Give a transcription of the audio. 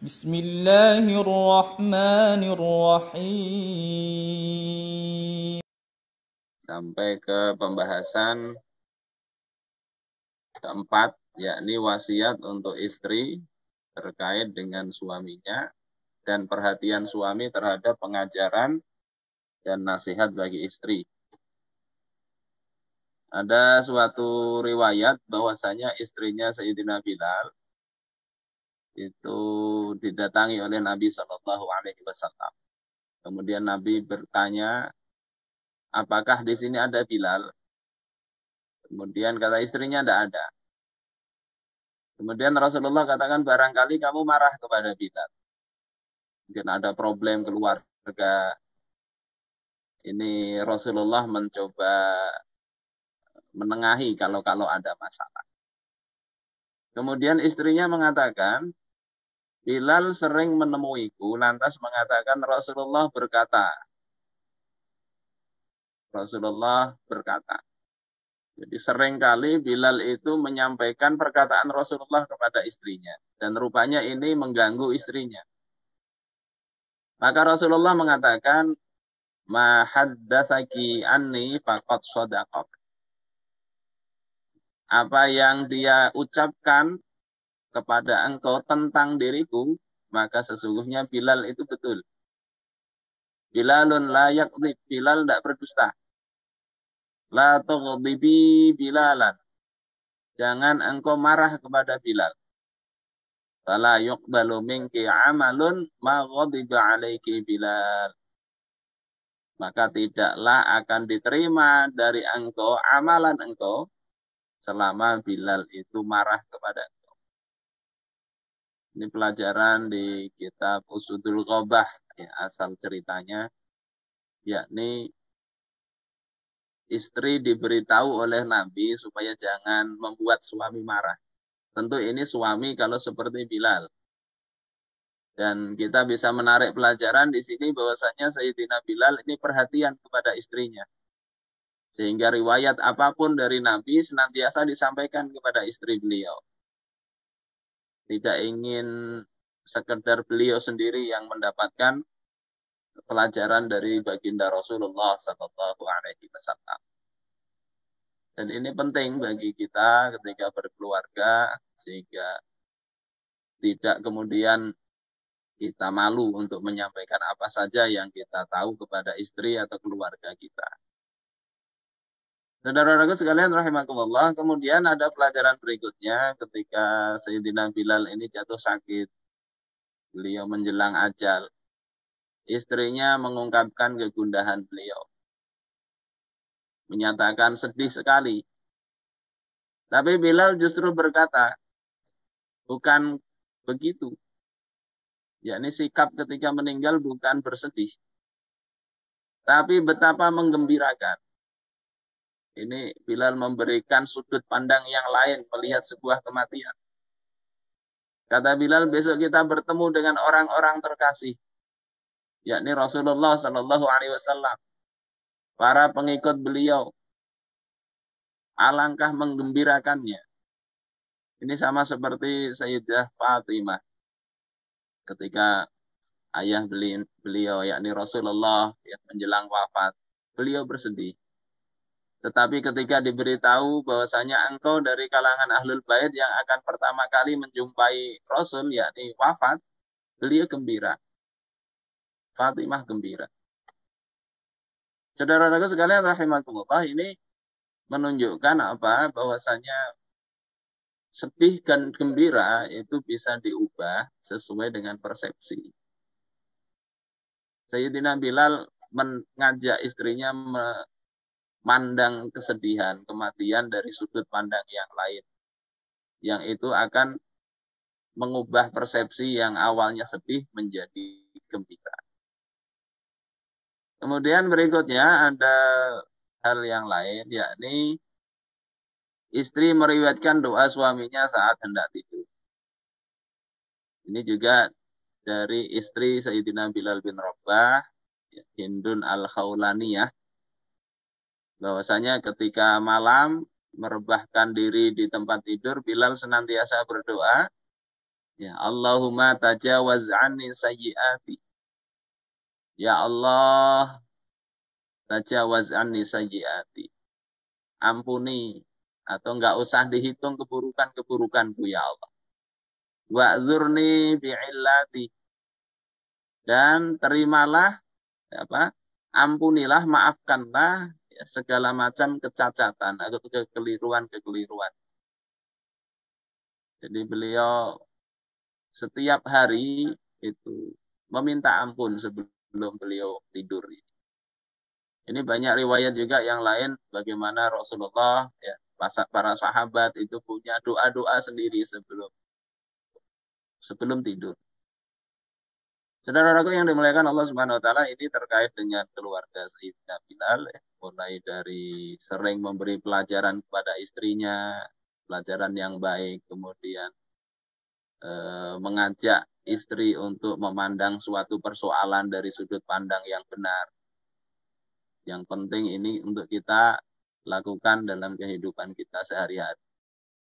بسم الله الرحمن الرحيم. Sampai ke pembahasan keempat, yakni wasiat untuk istri terkait dengan suaminya dan perhatian suami terhadap pengajaran dan nasihat bagi istri. Ada suatu riwayat bahwasanya istrinya Sayyidina Bilal itu didatangi oleh Nabi Shallallahu Alaihi Wasallam. Kemudian Nabi bertanya, apakah di sini ada Bilal? Kemudian kata istrinya, tidak ada. Kemudian Rasulullah katakan, barangkali kamu marah kepada Bilal. Mungkin ada problem keluarga. Ini Rasulullah mencoba menengahi kalau ada masalah. Kemudian istrinya mengatakan, Bilal sering menemuiku, lantas mengatakan Rasulullah berkata. Jadi seringkali Bilal itu menyampaikan perkataan Rasulullah kepada istrinya. Dan rupanya ini mengganggu istrinya. Maka Rasulullah mengatakan, ma haddatsaki anni faqad shadaqak. Apa yang dia ucapkan kepada engkau tentang diriku, maka sesungguhnya Bilal itu betul. Bilalun la yakdzib, Bilal tidak berdusta. La tughdibi Bilalan. Jangan engkau marah kepada Bilal. Fala yuqbalu minki amalun ma ghadiba alaiki Bilal. Maka tidaklah akan diterima dari engkau amalan engkau selama Bilal itu marah kepada engkau. Ini pelajaran di kitab Usudul Ghobah, ya, asal ceritanya, yakni istri diberitahu oleh Nabi supaya jangan membuat suami marah. Tentu ini suami kalau seperti Bilal. Dan kita bisa menarik pelajaran di sini bahwasanya Sayyidina Bilal ini perhatian kepada istrinya. Sehingga riwayat apapun dari Nabi senantiasa disampaikan kepada istri beliau. Tidak ingin sekedar beliau sendiri yang mendapatkan pelajaran dari baginda Rasulullah Sallallahu Alaihi Wasallam. Dan ini penting bagi kita ketika berkeluarga, sehingga tidak kemudian kita malu untuk menyampaikan apa saja yang kita tahu kepada istri atau keluarga kita. Saudara-saudaraku sekalian rahimakumullah, kemudian ada pelajaran berikutnya ketika Sayyidina Bilal ini jatuh sakit. Beliau menjelang ajal. Istrinya mengungkapkan kegundahan beliau. Menyatakan sedih sekali. Tapi Bilal justru berkata, bukan begitu. Yakni sikap ketika meninggal bukan bersedih. Tapi betapa menggembirakan. Ini Bilal memberikan sudut pandang yang lain melihat sebuah kematian. Kata Bilal, besok kita bertemu dengan orang-orang terkasih, yakni Rasulullah Shallallahu Alaihi Wasallam, para pengikut beliau. Alangkah menggembirakannya. Ini sama seperti Sayyidah Fatimah ketika ayah beliau, yakni Rasulullah, yang menjelang wafat, beliau bersedih. Tetapi ketika diberitahu bahwasanya engkau dari kalangan ahlul bait yang akan pertama kali menjumpai Rasul, yakni wafat, beliau gembira. Fatimah gembira. Saudara-saudara sekalian rahimakumullah, ini menunjukkan apa? Bahwasanya sedih dan gembira itu bisa diubah sesuai dengan persepsi. Sayyidina Bilal mengajak istrinya memandang kesedihan, kematian dari sudut pandang yang lain. Yang itu akan mengubah persepsi yang awalnya sedih menjadi gembira. Kemudian berikutnya ada hal yang lain, yakni istri meriwayatkan doa suaminya saat hendak tidur. Ini juga dari istri Sayyidina Bilal bin Rabah, Hindun al-Khawlaniyah, bahwasanya ketika malam merebahkan diri di tempat tidur, Bilal senantiasa berdoa, Ya, Allahumma tajawaz anni sayyiati. Ya Allah, tajawaz anni sayyiati. Ampuni atau enggak usah dihitung keburukan-keburukanku ya Allah. Wa'zurni bi'illati. Dan terimalah apa? Ampunilah, maafkanlah ya, segala macam kecacatan atau kekeliruan-kekeliruan. Jadi beliau setiap hari itu meminta ampun sebelum beliau tidur. Ini banyak riwayat juga yang lain bagaimana Rasulullah ya, para sahabat itu punya doa-doa sendiri sebelum tidur. Saudara-saudaraku yang dimuliakan Allah Subhanahu wa taala, ini terkait dengan keluarga Sayyidina Bilal ya. Mulai dari sering memberi pelajaran kepada istrinya, pelajaran yang baik, kemudian mengajak istri untuk memandang suatu persoalan dari sudut pandang yang benar. Yang penting ini untuk kita lakukan dalam kehidupan kita sehari-hari.